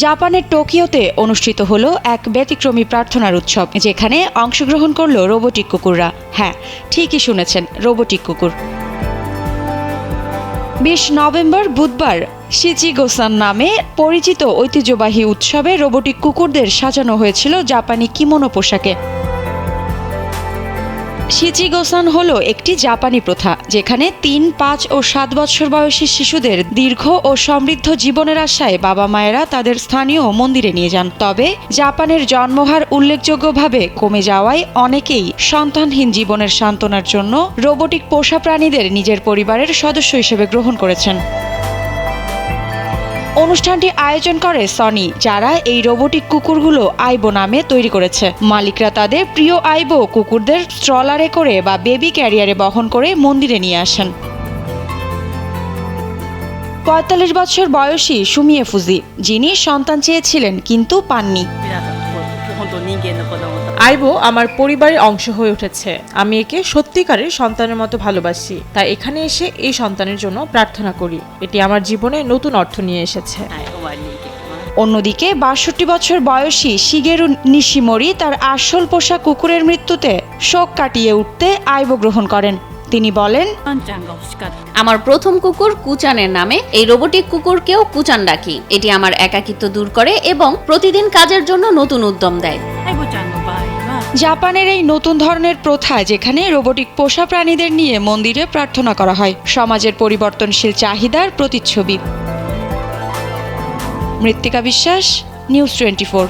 জাপানের টোকিওতে অনুষ্ঠিত হলো এক ব্যতিক্রমী প্রার্থনার উৎসব, যেখানে অংশগ্রহণ করল রোবোটিক কুকুররা। হ্যাঁ, ঠিকই শুনেছেন, রোবোটিক কুকুর। 20 নভেম্বর বুধবার শিচিগোসান নামে পরিচিত ঐতিহ্যবাহী উৎসবে রোবোটিক কুকুরদের সাজানো হয়েছিল জাপানি কিমোনো পোশাকে। শিচিগোসান হলো একটি জাপানি প্রথা, যেখানে 3, 5 ও 7 বছর বয়সী শিশুদের দীর্ঘ ও সমৃদ্ধ জীবনের আশায় বাবা মায়েরা তাদের স্থানীয় মন্দিরে নিয়ে যান। তবে জাপানের জন্মহার উল্লেখযোগ্যভাবে কমে যাওয়ায় অনেকেই সন্তানহীন জীবনের সান্ত্বনার জন্য রোবোটিক পোষা প্রাণীদের নিজের পরিবারের সদস্য হিসেবে গ্রহণ করেছেন। অনুষ্ঠানটি আয়োজন করে সনি, যারা এই রোবোটিক কুকুরগুলো আইবো নামে তৈরি করেছে। মালিকরা তাদের প্রিয় আইবো কুকুরদের স্ট্রলারে করে বা বেবি ক্যারিয়ারে বহন করে মন্দিরে নিয়ে আসেন। 45 বছর বয়সী সুমিয়ে ফুজি, যিনি সন্তান চেয়েছিলেন কিন্তু পাননি। আইবো আমার পরিবারের অংশ হয়ে উঠেছে। আমি একে সত্যিকারের সন্তানের মতো ভালোবাসি, তাই এখানে এসে এই সন্তানের জন্য প্রার্থনা করি। এটি আমার জীবনে নতুন অর্থ নিয়ে এসেছে। অন্যদিকে 62 বছর বয়সী শিগেরু নিশিমোরি তার আসল পোষা কুকুরের মৃত্যুতে শোক কাটিয়ে উঠতে আইবো গ্রহণ করেন। তিনি বলেন, আমার প্রথম কুকুর কুচানের নামে এই রোবোটিক কুকুরকেও কুচান ডাকি। এটি আমার একাকিত্ব দূর করে এবং প্রতিদিন কাজের জন্য নতুন উদ্যম দেয়। জাপানের এই নতুন ধরনের প্রথা, যেখানে রোবোটিক পোষা প্রাণীদের নিয়ে মন্দিরে প্রার্থনা করা হয়, সমাজের পরিবর্তনশীল চাহিদার প্রতিচ্ছবি। মৃত্তিকা বিশ্বাস, নিউজ 24।